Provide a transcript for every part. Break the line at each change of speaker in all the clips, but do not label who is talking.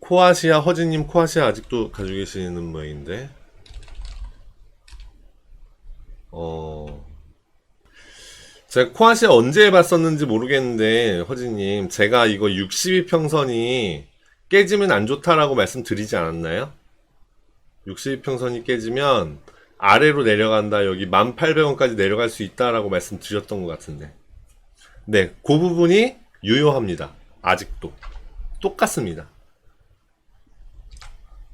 코아시아, 허진님 코아시아 아직도 가지고 계시는 모양인데, 제가 코아시아 언제 해봤었는지 모르겠는데, 허진님, 제가 이거 62평선이 깨지면 안 좋다라고 말씀드리지 않았나요? 62평선이 깨지면 아래로 내려간다, 여기 18,000원까지 내려갈 수 있다라고 말씀드렸던 것 같은데. 네, 그 부분이 유효합니다. 아직도. 똑같습니다.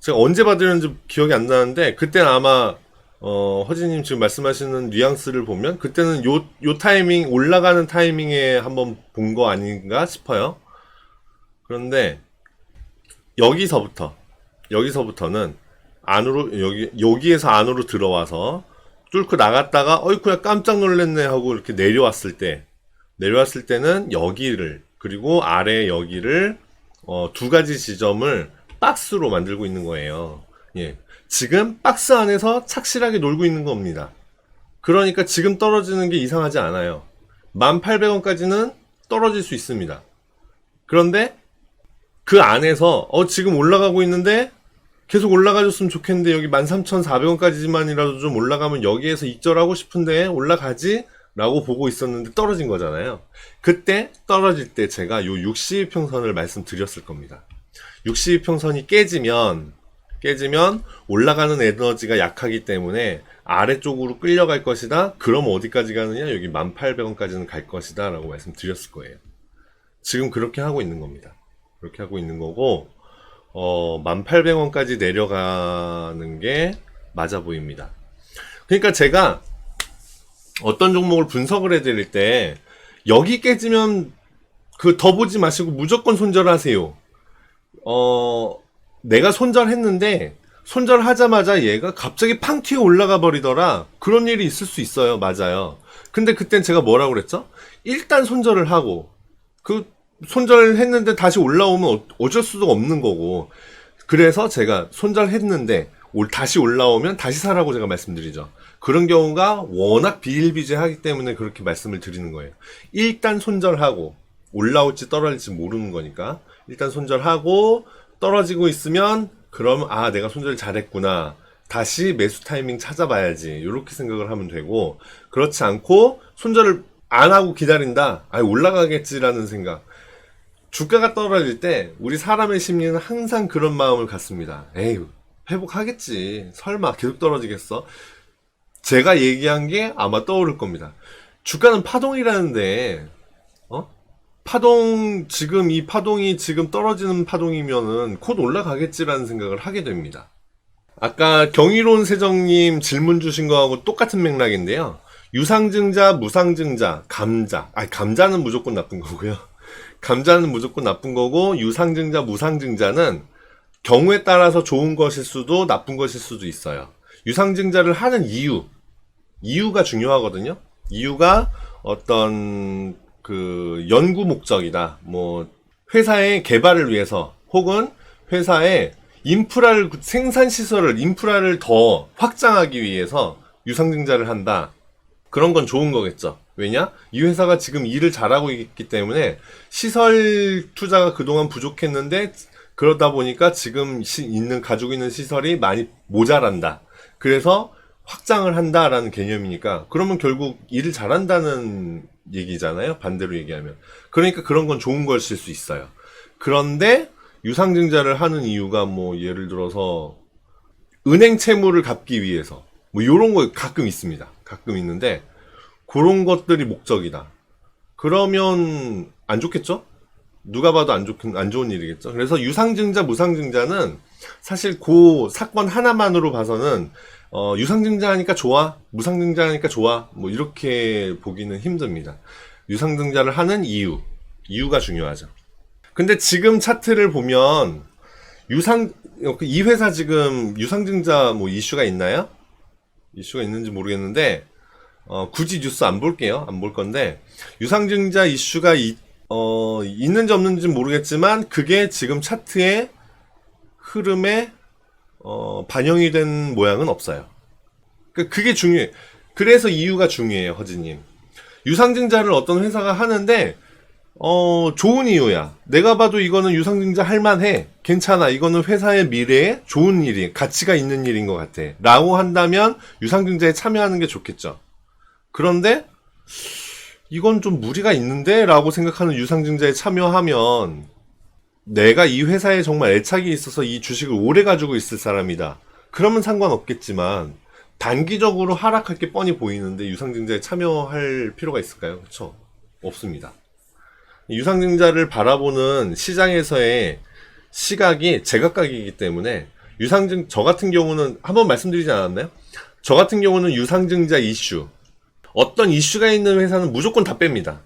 제가 언제 받으려는지 기억이 안 나는데, 그때는 아마, 허진님 지금 말씀하시는 뉘앙스를 보면, 그때는 요 타이밍, 올라가는 타이밍에 한번 본 거 아닌가 싶어요. 그런데, 여기서부터는, 안으로, 여기에서 안으로 들어와서, 뚫고 나갔다가, 어이쿠야 깜짝 놀랐네 하고 이렇게 내려왔을 때는 여기를, 그리고 아래 여기를, 두 가지 지점을 박스로 만들고 있는 거예요. 예. 지금 박스 안에서 착실하게 놀고 있는 겁니다. 그러니까 지금 떨어지는 게 이상하지 않아요. 18,000원까지는 떨어질 수 있습니다. 그런데 그 안에서 지금 올라가고 있는데 계속 올라가줬으면 좋겠는데 여기 13,400원까지만이라도 좀 올라가면 여기에서 익절하고 싶은데 올라가지? 라고 보고 있었는데 떨어진 거잖아요. 그때 떨어질 때 제가 요 62평선을 말씀드렸을 겁니다. 62평선이 깨지면 올라가는 에너지가 약하기 때문에 아래쪽으로 끌려갈 것이다. 그럼 어디까지 가느냐? 여기 18,000원까지는 갈 것이다 라고 말씀드렸을 거예요. 지금 그렇게 하고 있는 겁니다. 그렇게 하고 있는 거고 18,000원까지 내려가는 게 맞아 보입니다. 그러니까 제가 어떤 종목을 분석을 해드릴 때 여기 깨지면 더 보지 마시고 무조건 손절하세요. 내가 손절했는데 손절하자마자 얘가 갑자기 팡 튀어 올라가 버리더라. 그런 일이 있을 수 있어요. 맞아요. 근데 그땐 제가 뭐라고 그랬죠? 일단 손절을 하고 손절했는데 다시 올라오면 어쩔 수도 없는 거고, 그래서 제가 손절했는데 다시 올라오면 다시 사라고 제가 말씀드리죠. 그런 경우가 워낙 비일비재하기 때문에 그렇게 말씀을 드리는 거예요. 일단 손절하고, 올라올지 떨어질지 모르는 거니까 일단 손절하고 떨어지고 있으면 그럼 내가 손절 잘했구나, 다시 매수 타이밍 찾아봐야지, 이렇게 생각을 하면 되고, 그렇지 않고 손절을 안 하고 기다린다, 올라가겠지라는 생각. 주가가 떨어질 때 우리 사람의 심리는 항상 그런 마음을 갖습니다. 에휴, 회복하겠지, 설마 계속 떨어지겠어? 제가 얘기한 게 아마 떠오를 겁니다. 주가는 파동이라는데 지금 이 파동이 지금 떨어지는 파동이면은 곧 올라가겠지라는 생각을 하게 됩니다. 아까 경이로운 세정님 질문 주신 거하고 똑같은 맥락인데요. 유상증자, 무상증자, 감자는 무조건 나쁜 거고요. 감자는 무조건 나쁜 거고, 유상증자, 무상증자는 경우에 따라서 좋은 것일 수도 나쁜 것일 수도 있어요. 유상증자를 하는 이유가 중요하거든요. 이유가 어떤 연구 목적이다. 회사의 개발을 위해서, 혹은 회사의 인프라를 더 확장하기 위해서 유상증자를 한다. 그런 건 좋은 거겠죠. 왜냐? 이 회사가 지금 일을 잘하고 있기 때문에 시설 투자가 그동안 부족했는데, 그러다 보니까 지금 가지고 있는 시설이 많이 모자란다. 그래서 확장을 한다라는 개념이니까, 그러면 결국 일을 잘한다는 얘기잖아요. 반대로 얘기하면. 그러니까 그런 건 좋은 것일 수 있어요. 그런데 유상증자를 하는 이유가 예를 들어서 은행 채무를 갚기 위해서 요런 거 가끔 있습니다. 가끔 있는데 그런 것들이 목적이다. 그러면 안 좋겠죠? 누가 봐도 안 좋은 일이겠죠. 그래서 유상증자, 무상증자는 사실 그 사건 하나만으로 봐서는 유상증자하니까 좋아, 무상증자하니까 좋아, 이렇게 보기는 힘듭니다. 유상증자를 하는 이유가 중요하죠. 근데 지금 차트를 보면 이 회사 지금 유상증자 이슈가 있나요? 이슈가 있는지 모르겠는데 굳이 뉴스 안 볼게요. 안 볼 건데, 유상증자 이슈가 있는지 없는지 모르겠지만 그게 지금 차트의 흐름에 반영이 된 모양은 없어요. 그게 중요해. 그래서 이유가 중요해요, 허지님. 유상증자를 어떤 회사가 하는데 좋은 이유야. 내가 봐도 이거는 유상증자 할만해. 괜찮아. 이거는 회사의 미래에 좋은 일이, 가치가 있는 일인 것 같아. 라고 한다면 유상증자에 참여하는 게 좋겠죠. 그런데 이건 좀 무리가 있는데? 라고 생각하는 유상증자에 참여하면 내가 이 회사에 정말 애착이 있어서 이 주식을 오래 가지고 있을 사람이다. 그러면 상관없겠지만 단기적으로 하락할 게 뻔히 보이는데 유상증자에 참여할 필요가 있을까요? 그렇죠? 없습니다. 유상증자를 바라보는 시장에서의 시각이 제각각이기 때문에 저 같은 경우는 한번 말씀드리지 않았나요? 저 같은 경우는 유상증자 이슈, 어떤 이슈가 있는 회사는 무조건 다 뺍니다.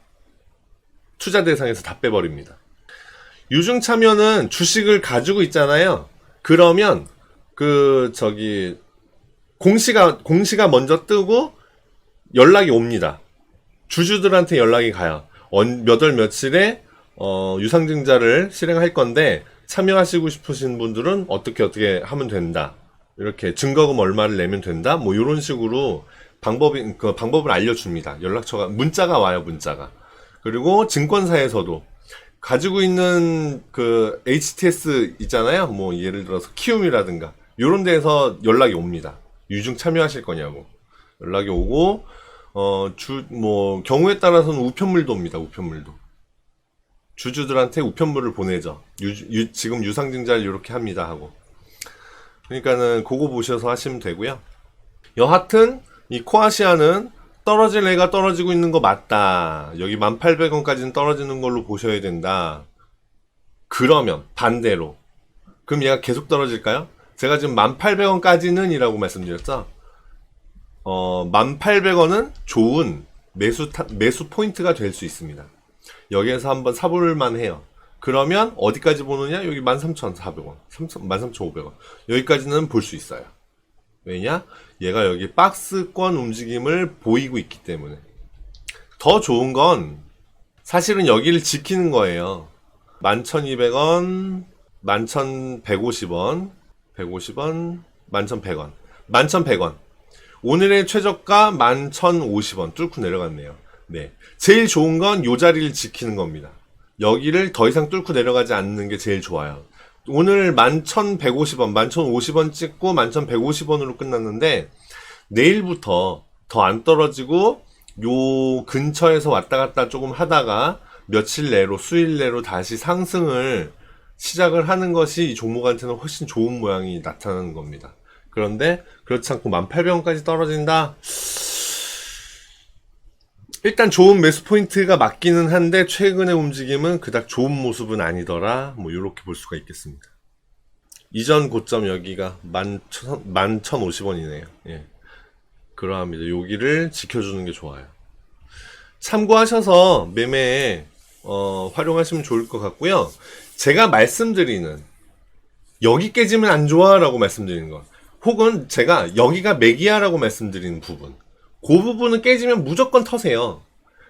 투자 대상에서 다 빼버립니다. 유증 참여는 주식을 가지고 있잖아요. 그러면 공시가 먼저 뜨고 연락이 옵니다. 주주들한테 연락이 가요. 몇 월 며칠에 유상증자를 실행할 건데 참여하시고 싶으신 분들은 어떻게 하면 된다. 이렇게 증거금 얼마를 내면 된다. 뭐 이런 식으로 방법을 알려줍니다. 문자가 와요, 문자가. 그리고 증권사에서도 가지고 있는 HTS 있잖아요. 뭐 예를 들어서 키움이라든가 이런 데에서 연락이 옵니다. 유증 참여하실 거냐고 연락이 오고 경우에 따라서는 우편물도 옵니다. 우편물도. 주주들한테 우편물을 보내죠. 지금 유상증자를 이렇게 합니다 하고. 그러니까는 그거 보셔서 하시면 되고요. 여하튼 이 코아시아는 떨어질 애가 떨어지고 있는 거 맞다. 여기 1800원까지는 떨어지는 걸로 보셔야 된다. 그러면 반대로 그럼 얘가 계속 떨어질까요? 제가 지금 1800원까지는 이라고 말씀드렸죠. 1800원은 좋은 매수 포인트가 될 수 있습니다. 여기에서 한번 사볼만 해요. 그러면 어디까지 보느냐? 여기 13,400원, 13,500원. 여기까지는 볼 수 있어요. 왜냐? 얘가 여기 박스권 움직임을 보이고 있기 때문에. 더 좋은 건 사실은 여기를 지키는 거예요. 11,200원, 11,150원, 150원, 11,100원, 11,100원. 오늘의 최저가 11,050원 뚫고 내려갔네요. 네. 제일 좋은 건 요 자리를 지키는 겁니다. 여기를 더 이상 뚫고 내려가지 않는 게 제일 좋아요. 오늘 11,150원, 11,050원 찍고 11,150원으로 끝났는데 내일부터 더 안 떨어지고 요 근처에서 왔다 갔다 조금 하다가 며칠 내로, 수일 내로 다시 상승을 시작을 하는 것이 이 종목한테는 훨씬 좋은 모양이 나타나는 겁니다. 그런데 그렇지 않고 1800원까지 떨어진다? 일단 좋은 매수 포인트가 맞기는 한데 최근의 움직임은 그닥 좋은 모습은 아니더라. 뭐 이렇게 볼 수가 있겠습니다. 이전 고점 여기가 11,050원이네요. 예. 그러합니다. 여기를 지켜주는 게 좋아요. 참고하셔서 매매에 활용하시면 좋을 것 같고요. 제가 말씀드리는 여기 깨지면 안 좋아 라고 말씀드리는 거, 혹은 제가 여기가 맥이야 라고 말씀드리는 부분, 그 부분은 깨지면 무조건 터세요.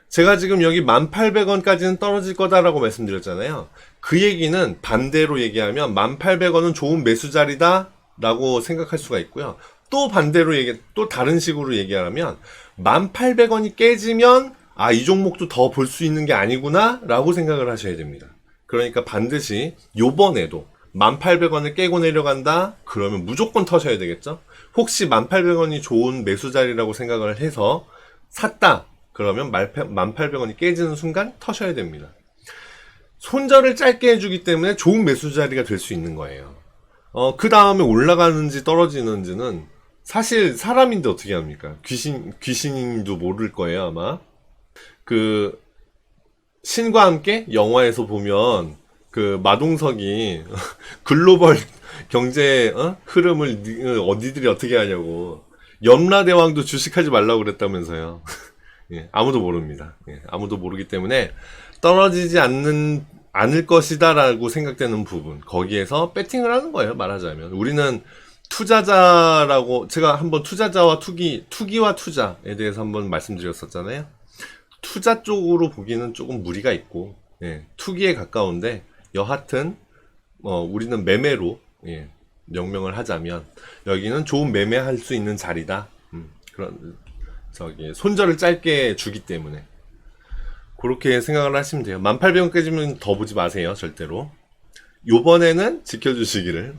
제가 지금 여기 1800원까지는 떨어질 거다라고 말씀드렸잖아요. 그 얘기는 반대로 얘기하면 1800원은 좋은 매수 자리다 라고 생각할 수가 있고요. 또 반대로 또 다른 식으로 얘기하면 1800원이 깨지면 이 종목도 더 볼 수 있는 게 아니구나 라고 생각을 하셔야 됩니다. 그러니까 반드시 요번에도 1800원을 깨고 내려간다? 그러면 무조건 터셔야 되겠죠? 혹시 1800원이 좋은 매수 자리라고 생각을 해서 샀다? 그러면 1800원이 깨지는 순간 터셔야 됩니다. 손절을 짧게 해주기 때문에 좋은 매수 자리가 될 수 있는 거예요. 그 다음에 올라가는지 떨어지는지는 사실 사람인데 어떻게 합니까? 귀신도 모를 거예요, 아마. 신과 함께 영화에서 보면 마동석이 글로벌 경제 흐름을 니들이 어떻게 하냐고, 염라대왕도 주식하지 말라고 그랬다면서요. 예, 아무도 모릅니다. 예, 아무도 모르기 때문에 떨어지지 않을 것이다 라고 생각되는 부분, 거기에서 배팅을 하는 거예요, 말하자면. 우리는 투자자라고, 제가 한번 투자자와 투기와 투자에 대해서 한번 말씀드렸었잖아요. 투자 쪽으로 보기는 조금 무리가 있고, 예, 투기에 가까운데, 여하튼 우리는 매매로, 예, 명명을 하자면 여기는 좋은 매매할 수 있는 자리다. 손절을 짧게 주기 때문에 그렇게 생각을 하시면 돼요. 18,000원 깨지면 더 보지 마세요, 절대로. 요번에는 지켜주시기를.